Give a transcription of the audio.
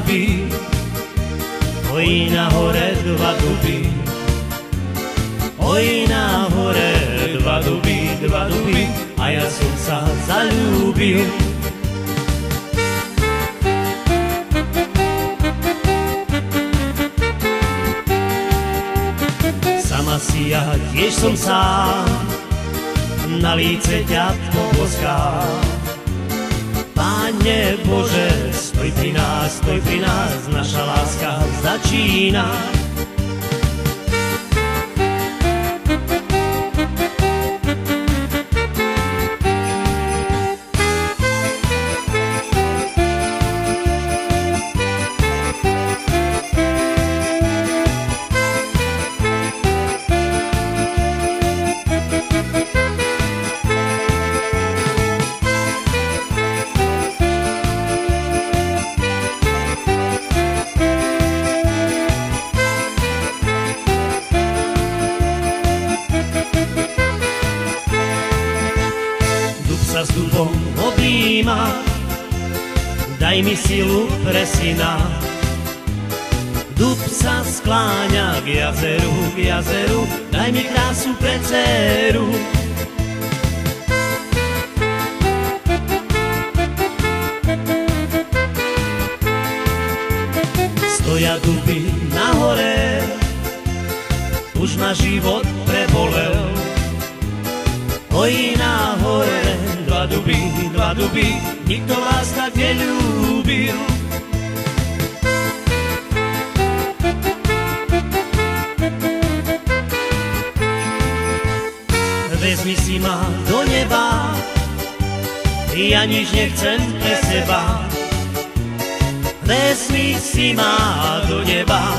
duby, oj na hore dva duby, oj na hore dva duby, a ja som sa zaľúbil. Sama si ja tiež som sám, na líce ťa poboskám. Pane Bože, stoj pri nás, naša láska začína. Sa s dubom objíma, daj mi silu pre syna. Dub sa skláňa k jazeru, daj mi krásu pre dceru. Stoja duby na hore, už ma život prebolel. Oj na hore dva duby, nikto vás tak neľúbil. Vezmi si ma do neba, ja nič nechcem pre seba. Vezmi si ma do neba,